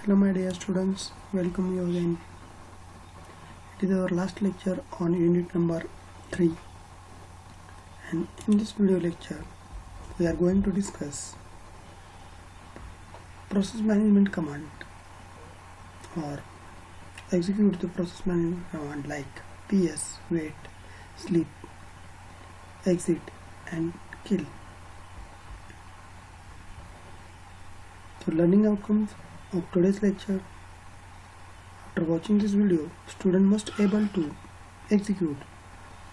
Hello my dear students, welcome you again. It is our last lecture on unit number 3, and in this video lecture we are going to discuss process management command or execute the process management command like ps, wait, sleep, exit and kill. So learning outcomes of today's lecture: after watching this video, student must able to execute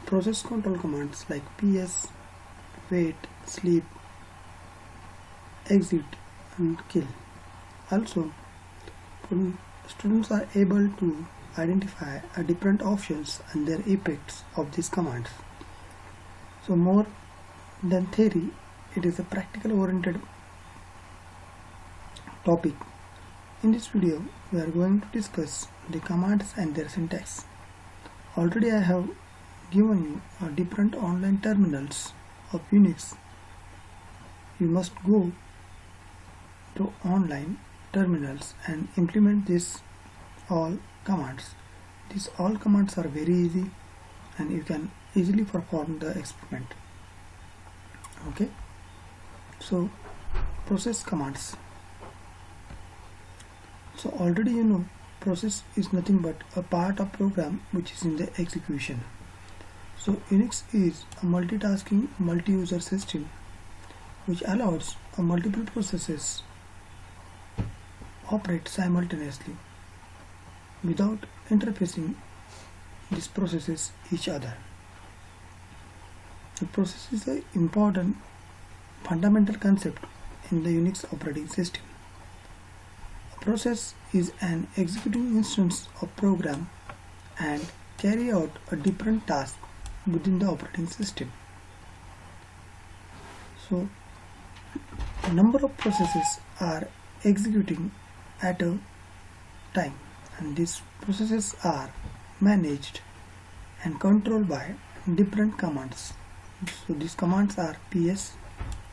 process control commands like ps, wait, sleep, exit and kill. Also, students are able to identify different options and their effects of these commands. So more than theory, it is a practical oriented topic. In this video, we are going to discuss the commands and their syntax. Already I have given you different online terminals of Unix. You must go to online terminals and implement these all commands. These all commands are very easy and you can easily perform the experiment. Okay, so process commands. So already you know process is nothing but a part of program which is in the execution. So Unix is a multitasking multi-user system which allows multiple processes operate simultaneously without interfacing these processes each other. The process is an important fundamental concept in the Unix operating system. A process is an executing instance of program and carry out a different task within the operating system. So, a number of processes are executing at a time, and these processes are managed and controlled by different commands. So these commands are ps,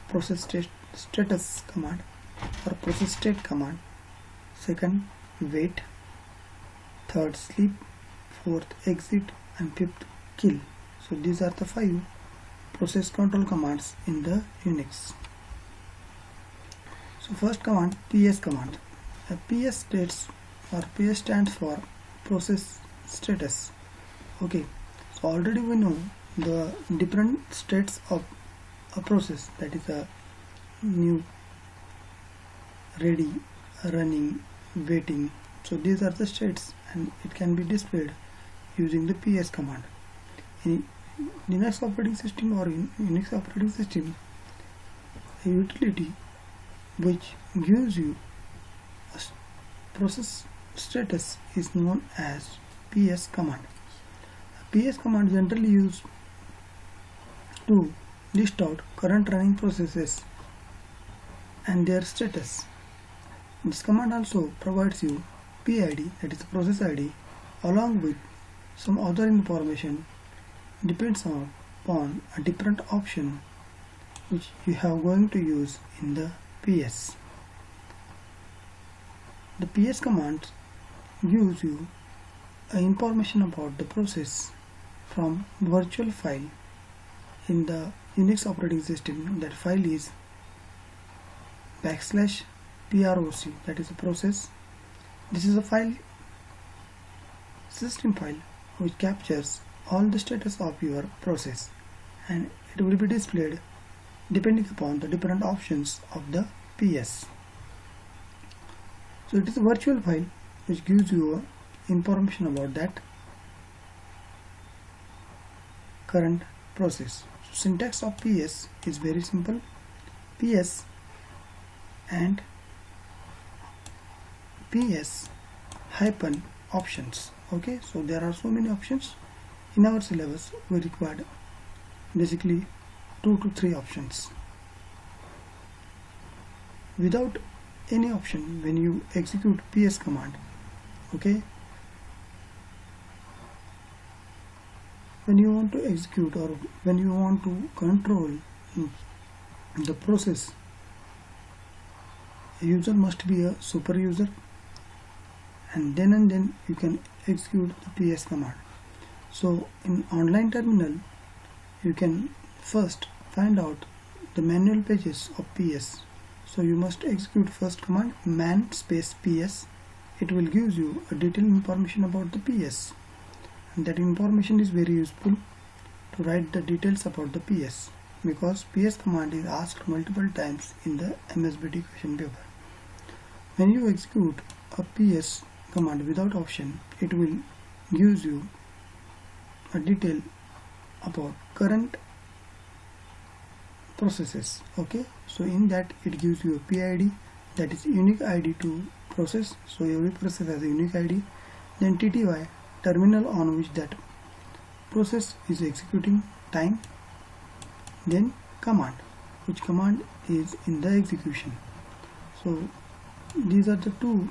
process status command or process state command, second wait, third sleep, fourth exit and fifth kill. So these are the 5 process control commands in the Unix. So first command, ps command. PS states or PS stands for process status. Okay, so already we know the different states of a process, that is a new, ready, running, waiting. So these are the states and it can be displayed using the ps command. In Linux operating system or in Unix operating system, a utility which gives you a process status is known as ps command. A ps command generally used to list out current running processes and their status. This command also provides you PID, that is the process ID, along with some other information depends upon a different option which you have going to use in the PS. The PS command gives you information about the process from virtual file in the Unix operating system. That file is \proc, that is a process. This is a file, system file, which captures all the status of your process and it will be displayed depending upon the different options of the PS. So it is a virtual file which gives you information about that current process. So syntax of PS is very simple: PS and PS hyphen options. Okay, so there are so many options. In our syllabus we required basically 2 to 3 options. Without any option, when you execute ps command, okay, when you want to execute or when you want to control the process, a user must be a super user and then you can execute the ps command. So in online terminal you can first find out the manual pages of ps. So you must execute first command man space ps. It will give you a detailed information about the ps, and that information is very useful to write the details about the ps, because ps command is asked multiple times in the MSBT question paper. When you execute a ps command without option, it will gives you a detail about current processes. Okay, so in that it gives you a PID, that is unique ID to process. So every process has a unique ID. Then TTY, terminal on which that process is executing, time. Then command, which command is in the execution. So these are the two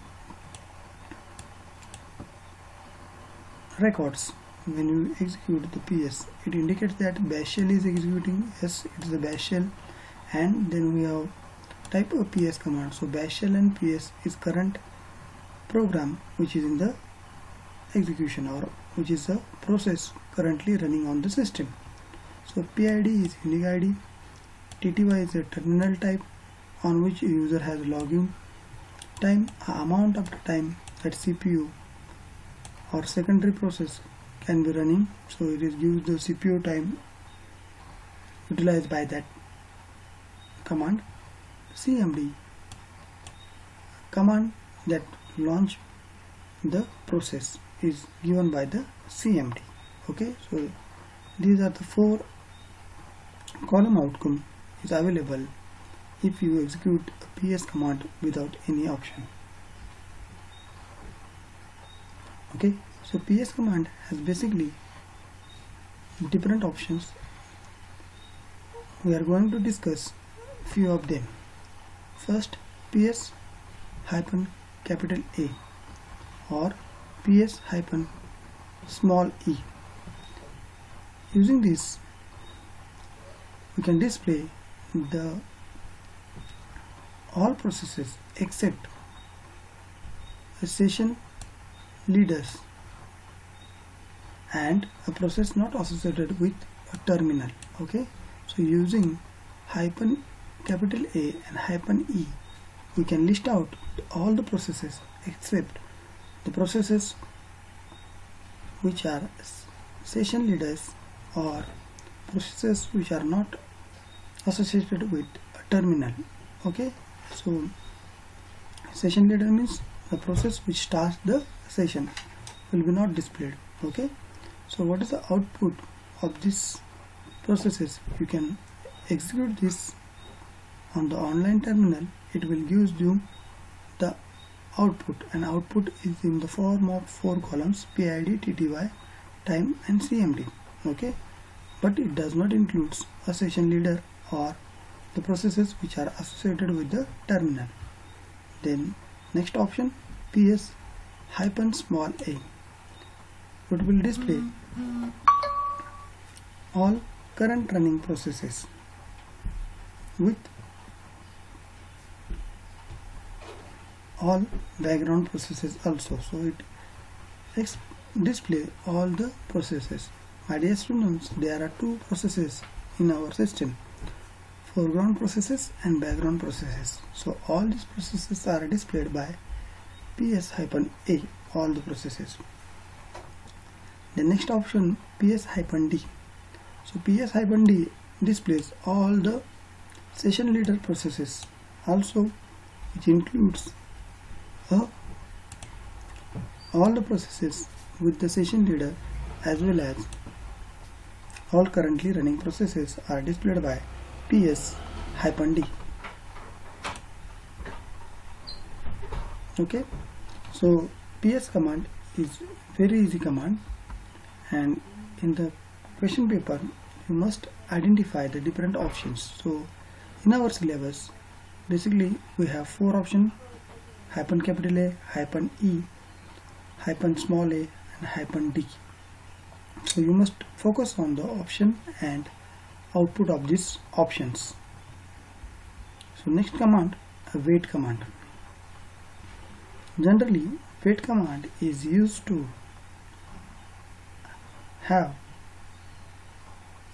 records. When you execute the ps, it indicates that bash shell is executing. Yes, it is the bash shell. And then we have type of ps command. So bash shell and ps is current program which is in the execution, or which is a process currently running on the system. So PID is unique ID, TTY is a terminal type on which a user has login, time, amount of the time that CPU or secondary process can be running. So it is gives the CPU time utilized by that command. CMD, command that launch the process, is given by the CMD. Okay, so these are the 4 column outcome is available if you execute a ps command without any option. Okay, so ps command has basically different options. We are going to discuss few of them. First, ps hyphen capital A or ps hyphen small e. Using this, we can display the all processes except a session leaders and a process not associated with a terminal. Okay, so using hyphen capital A and hyphen E, we can list out all the processes except the processes which are session leaders or processes which are not associated with a terminal. Okay, so session leader means the process which starts the session will be not displayed. Okay, so what is the output of this processes? You can execute this on the online terminal. It will give you the output, and output is in the form of 4 columns: PID, TTY, time and CMD. Okay, but it does not include a session leader or the processes which are associated with the terminal. Then next option, ps hyphen small a. It will display all current running processes with all background processes also. So it display all the processes. My dear students, there are 2 processes in our system: foreground processes and background processes. So all these processes are displayed by ps hyphen a, all the processes. The next option, ps hyphen d. So ps hyphen d displays all the session leader processes also, which includes all the processes with the session leader, as well as all currently running processes are displayed by ps hyphen d. Okay, so ps command is very easy command, and in the question paper you must identify the different options. So in our syllabus basically we have 4 options: hyphen capital A, hyphen E, hyphen small a and hyphen D. So you must focus on the option and output of these options. So next command, a wait command. Generally wait command is used to have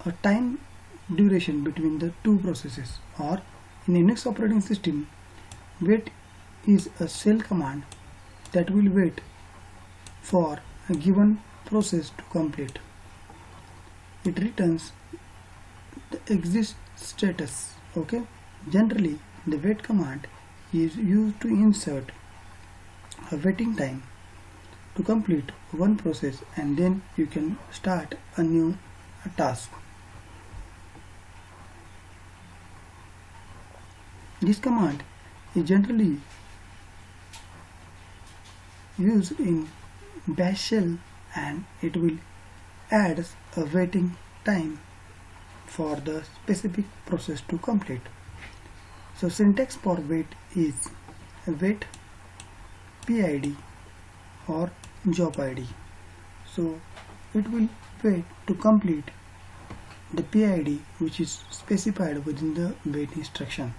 a time duration between the two processes, or in Unix operating system, wait is a shell command that will wait for a given process to complete. It returns the exist status. Okay, generally the wait command is used to insert a waiting time to complete one process, and then you can start a new task. This command is generally used in bash shell, and it will add a waiting time for the specific process to complete. So syntax for wait is wait PID or job ID. So it will wait to complete the PID which is specified within the wait instruction.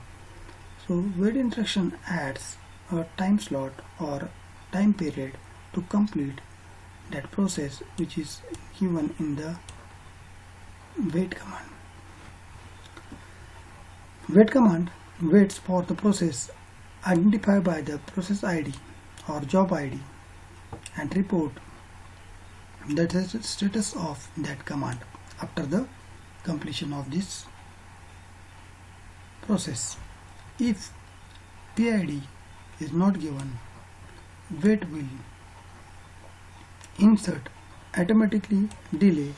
So wait instruction adds a time slot or time period to complete that process which is given in the wait command. Wait command waits for the process identified by the process ID or job ID and report the status of that command after the completion of this process. If PID is not given, wait will insert automatically delay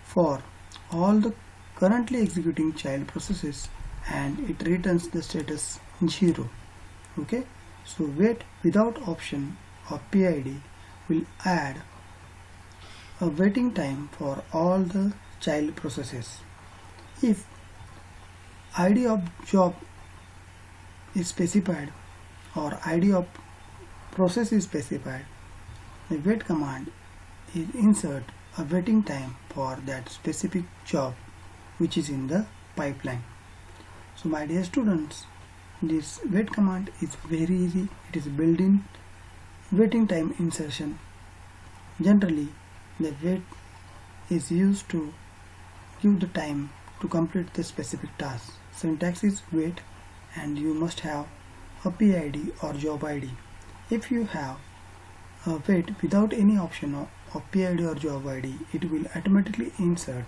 for all the currently executing child processes, and it returns the status 0. Okay, so wait without option of PID will add a waiting time for all the child processes. If ID of job is specified or ID of process is specified, the wait command is insert a waiting time for that specific job which is in the pipeline. So my dear students, this wait command is very easy. It is built-in waiting time insertion. Generally the wait is used to give the time to complete the specific task. Syntax is wait, and you must have a PID or job ID. If you have a wait without any option of PID or job ID, it will automatically insert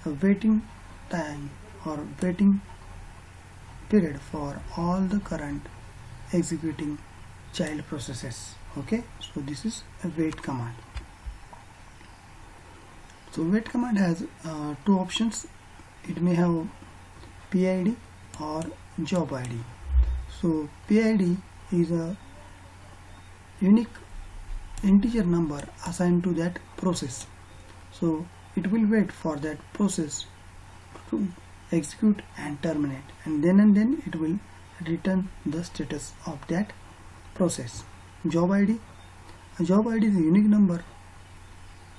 a waiting time or waiting period for all the current executing child processes. Okay, so this is a wait command. So wait command has two options. It may have PID or job ID. So PID is a unique integer number assigned to that process. So it will wait for that process to execute and terminate, and then it will return the status of that process. Job ID. A job ID is a unique number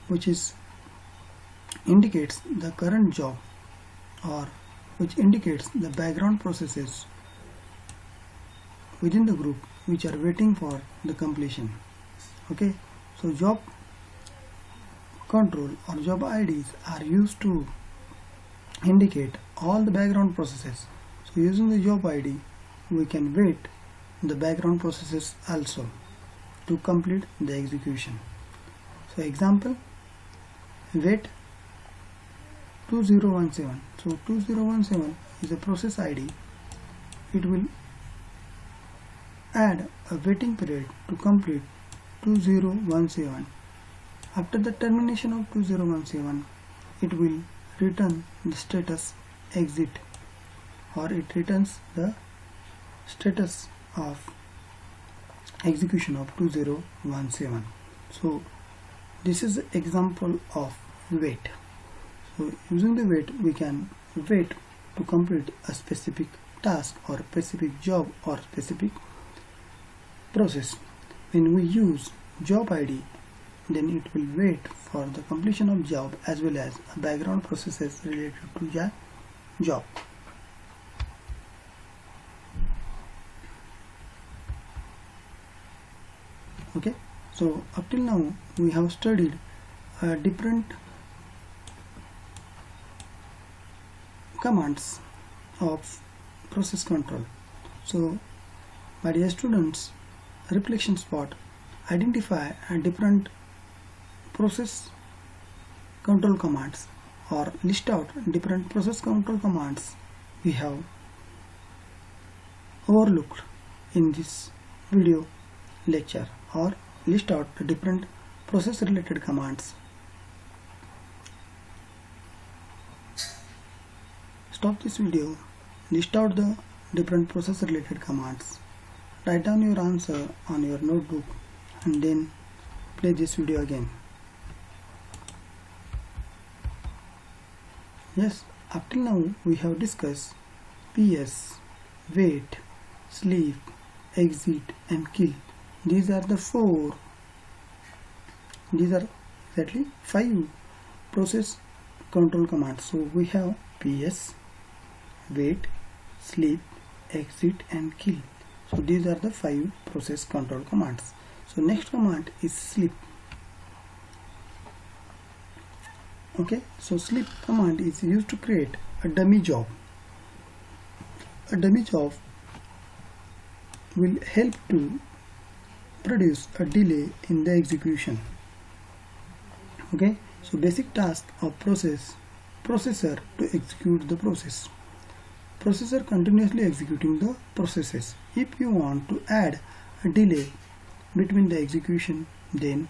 which indicates the current job, or which indicates the background processes within the group which are waiting for the completion. Okay, so job control or job IDs are used to indicate all the background processes. So using the job ID, we can wait the background processes also to complete the execution. So example, wait 2017. So 2017 is a process ID. It will add a waiting period to complete 2017. After the termination of 2017, it will return the status exit, or it returns the status of execution of 2017. So this is an example of wait. So using the wait, we can wait to complete a specific task or specific job or specific process. When we use job ID, then it will wait for the completion of job as well as background processes related to that job. Okay, So up till now we have studied different commands of process control. So my dear students, reflection spot, identify different process control commands or list out different process control commands we have overlooked in this video lecture, or list out the different process related commands. Stop this video, list out the different process related commands, write down your answer on your notebook, and then play this video again. Yes, up till now we have discussed PS, wait, sleep, exit and kill. These are exactly 5 process control commands. So we have PS, wait, sleep, exit and kill. So these are the 5 process control commands. So next command is sleep. Okay, so sleep command is used to create a dummy job. A dummy job will help to produce a delay in the execution. Okay, so basic task of processor to execute the process. Processor continuously executing the processes. If you want to add a delay between the execution, then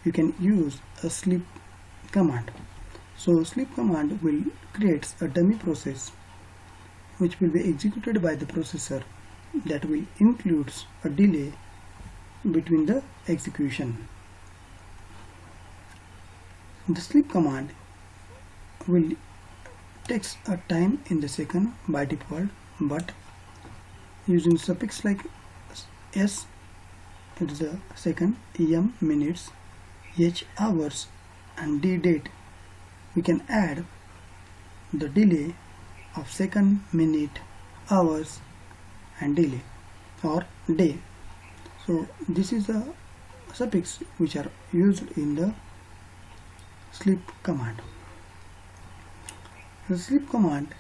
you can use a sleep command. So sleep command will create a dummy process which will be executed by the processor that will include a delay between the execution. The sleep command will takes a time in the second by default, but using suffix like s, it is a second, em minutes, h hours and d date, we can add the delay of second, minute, hours and delay or day. So this is the suffix which are used in the sleep command. The sleep command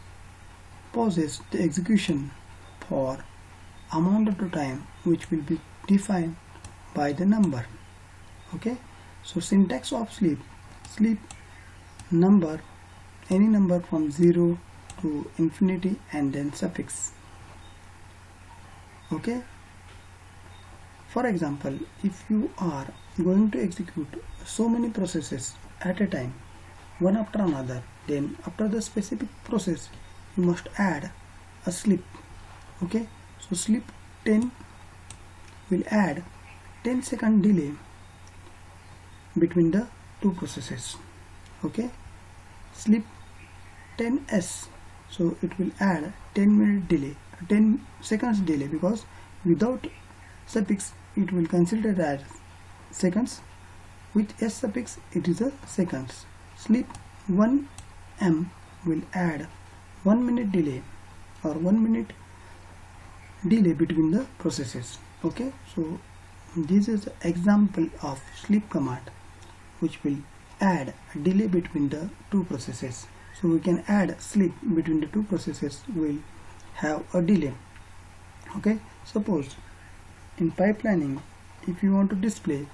pauses the execution for amount of the time which will be defined by the number. Okay, so syntax of sleep number, any number from 0 to infinity and then suffix. Okay, for example, if you are going to execute so many processes at a time, one after another, then after the specific process you must add a sleep. Okay, so sleep 10 will add 10-second delay between the two processes. Okay, sleep 10s, so it will add 10-minute delay, 10 seconds delay, because without suffix it will consider as seconds, with s suffix it is a seconds. Sleep 1m will add 1 minute delay or 1 minute delay between the processes. Okay, so this is the example of sleep command which will add a delay between the two processes. So we can add sleep between the two processes, will have a delay. Okay, suppose in pipelining, if you want to display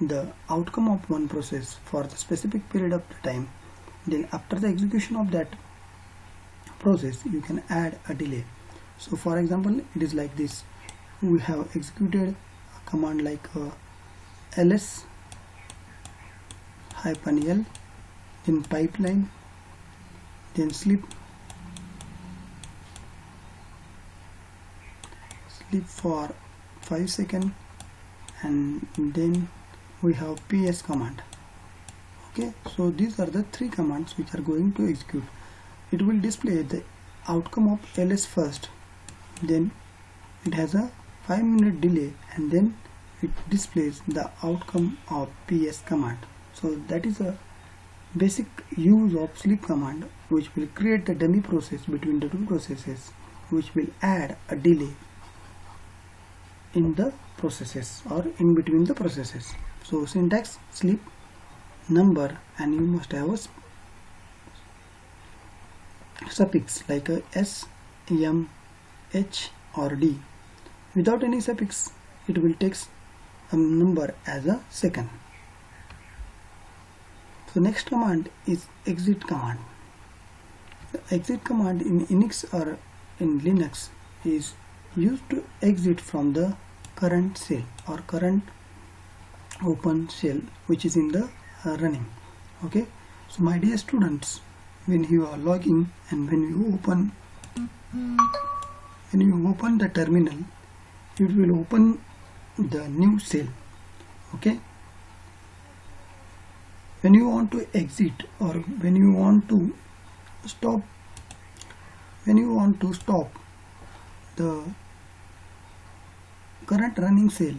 the outcome of one process for the specific period of the time, then after the execution of that process you can add a delay. So for example, it is like this: we have executed a command like ls -l, then pipeline, then sleep for 5 seconds, and then we have ps command. Okay, so these are the 3 commands which are going to execute. It will display the outcome of ls first, then it has a 5-minute delay, and then it displays the outcome of ps command. So that is a basic use of sleep command, which will create the dummy process between the two processes, which will add a delay. in the processes or in between the processes. So syntax sleep number, and you must have a suffix like a s, m, h or d. Without any suffix, it will take a number as a second. So next command is exit command. The exit command in Unix or in Linux is used to exit from the current shell or current open shell which is in the running. Okay, so my dear students, when you are logging and when you open the terminal, it will open the new shell. Okay, when you want to exit or when you want to stop the current running shell,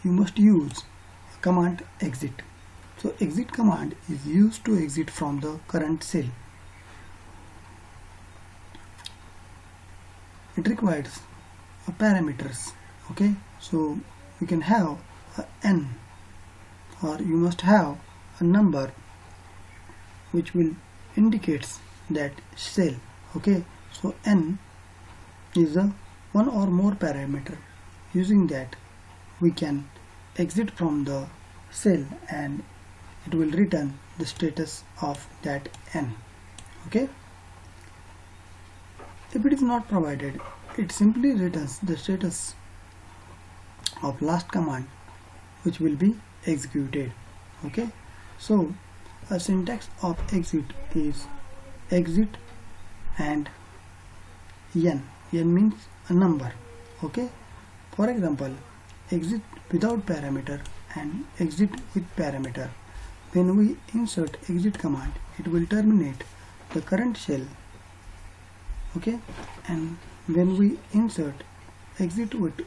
you must use command exit. So exit command is used to exit from the current shell. It requires parameters. Okay, so you can have n, or you must have a number which will indicates that shell. Okay, so n is a one or more parameter. Using that, we can exit from the shell and it will return the status of that n. Okay, if it is not provided, it simply returns the status of last command which will be executed. Okay, so a syntax of exit is exit and n. N means a number. Okay, for example, exit without parameter and exit with parameter. When we insert exit command, it will terminate the current shell. Okay, and when we insert exit with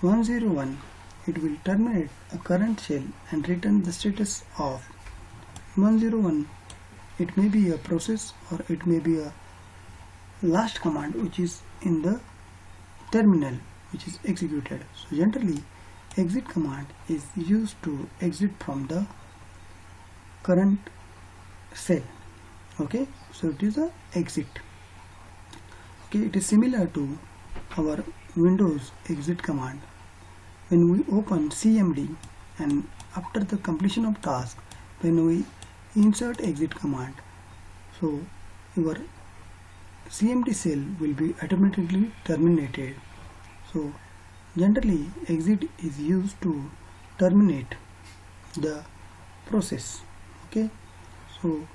101, it will terminate a current shell and return the status of 101. It may be a process or it may be a last command which is in the terminal which is executed. So generally exit command is used to exit from the current shell. Okay, so it is a exit. Okay, it is similar to our Windows exit command. When we open CMD and after the completion of task, when we insert exit command, so your CMD cell will be automatically terminated. So generally exit is used to terminate the process. Okay, so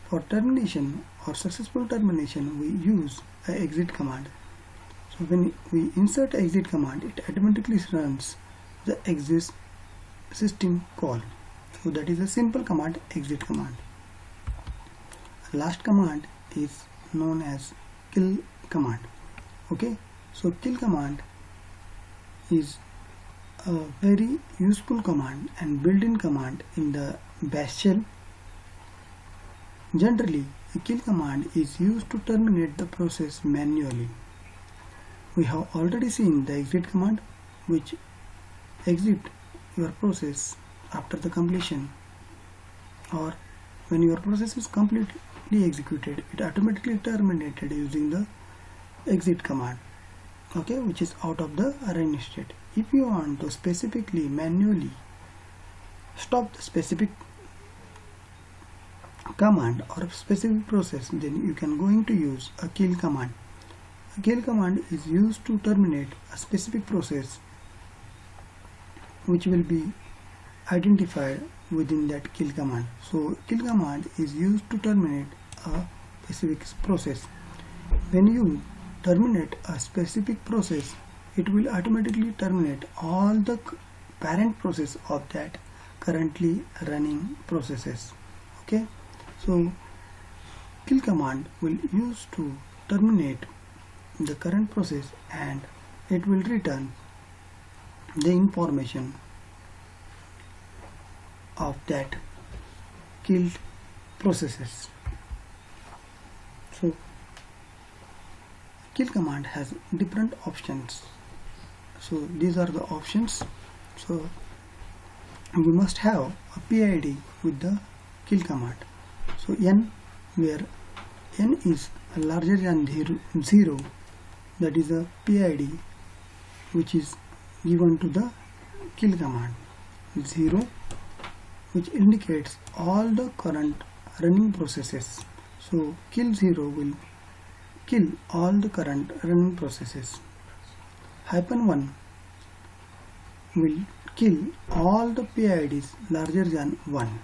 for termination or successful termination, we use a exit command. So when we insert exit command, it automatically runs the exit system call. So that is a simple command, exit command. Last command is known as kill command. Okay, so kill command is a very useful command and built-in command in the bash shell. Generally, a kill command is used to terminate the process manually. We have already seen the exit command, which exit your process after the completion, or when your process is completely executed, it automatically terminated using the exit command. Okay, which is out of the running state. If you want to specifically manually stop the specific command or specific process, then you can going to use a kill command. A kill command is used to terminate a specific process which will be identified within that kill command. So kill command is used to terminate a specific process. When you terminate a specific process, it will automatically terminate all the parent process of that currently running processes. Okay, so kill command will use to terminate the current process and it will return the information of that killed processes. So kill command has different options. So these are the options. So we must have a PID with the kill command. So n, where n is larger than 0, that is a PID which is given to the kill command. 0, which indicates all the current running processes. So kill 0 will kill all the current running processes. -1 will kill all the PIDs larger than 1.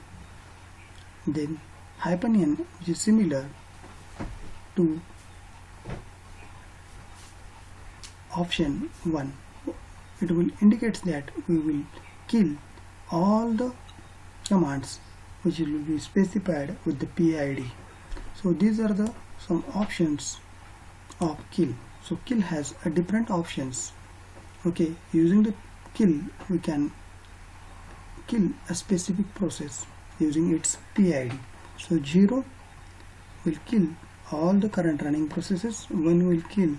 Then -n, which is similar to option 1, it will indicate that we will kill all the commands which will be specified with the PID. So these are the some options of kill. So kill has a different options. Okay, using the kill we can kill a specific process using its PID. So 0 will kill all the current running processes, 1 will kill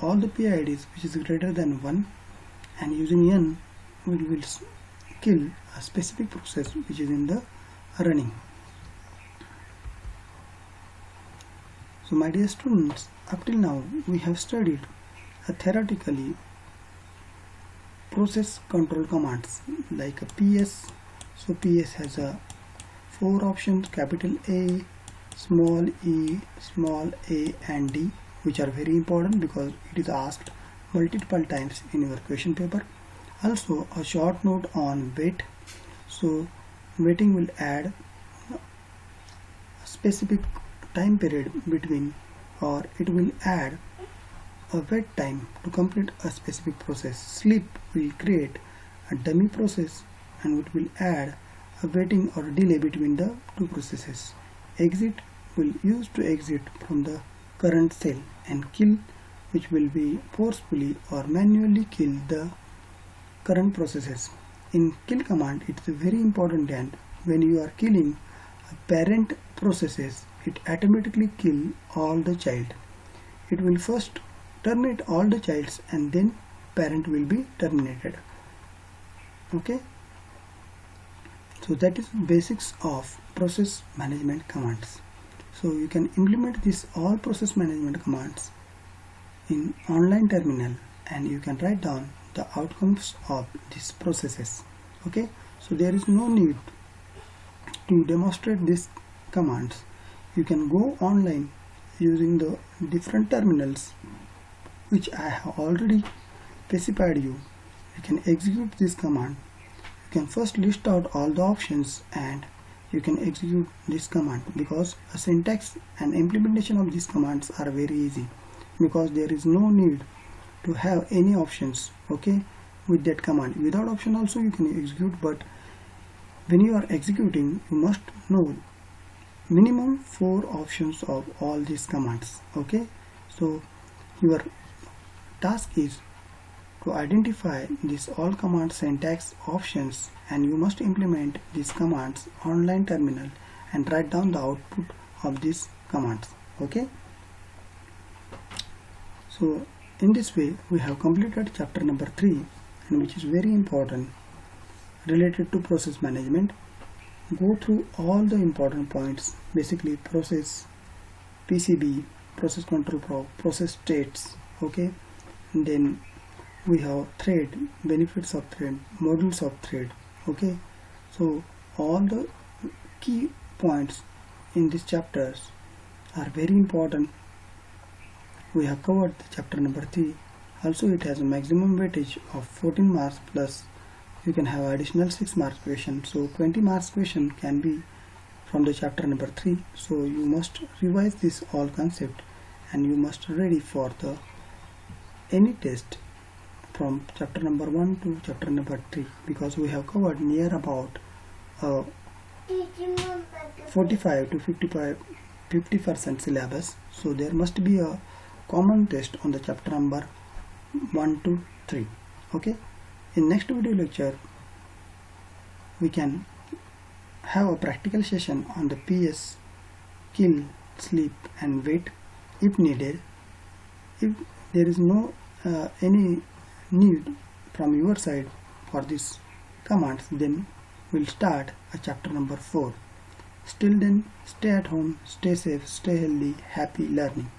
all the PIDs which is greater than 1, and using n we will kill a specific process which is in the running. So my dear students, up till now we have studied theoretically process control commands like a PS. So PS has a 4 options: capital A, small e, small a and D, which are very important because it is asked multiple times in your question paper. Also a short note on wait. So waiting will add a specific time period between, or it will add a wait time to complete a specific process. Sleep will create a dummy process and it will add a waiting or delay between the two processes. Exit will use to exit from the current cell, and kill, which will be forcefully or manually kill the current processes. In kill command, it's very important that when you are killing parent processes, it automatically kill all the child. It will first terminate all the childs and then parent will be terminated. Okay, so that is basics of process management commands. So you can implement this all process management commands in online terminal and you can write down the outcomes of these processes. Okay, so there is no need to demonstrate these commands. You can go online using the different terminals which I have already specified you. You can execute this command. You can first list out all the options and you can execute this command, because a syntax and implementation of these commands are very easy, because there is no need to have any options. Okay, with that command, without option also you can execute, but when you are executing you must know minimum 4 options of all these commands. Okay, so your task is to identify these all command syntax options, and you must implement these commands online terminal and write down the output of these commands. Okay, so in this way we have completed chapter number 3, and which is very important related to process management. Go through all the important points, basically process, PCB, process control flow, process states. Okay, and then we have thread, benefits of thread, modules of thread. Okay, so all the key points in these chapters are very important. We have covered the chapter number 3. Also it has a maximum weightage of 14 marks, plus you can have additional 6 marks question. So 20 marks question can be from the chapter number 3. So you must revise this all concept and you must ready for the any test from chapter number 1 to chapter number 3, because we have covered near about 45 to 50% syllabus. So there must be a common test on the chapter number 1 to 3. Okay, in next video lecture we can have a practical session on the PS, kill, sleep and wait if needed. If there is no any need from your side for this commands, then we'll start a chapter number 4. Still then, stay at home, stay safe, stay healthy, happy learning.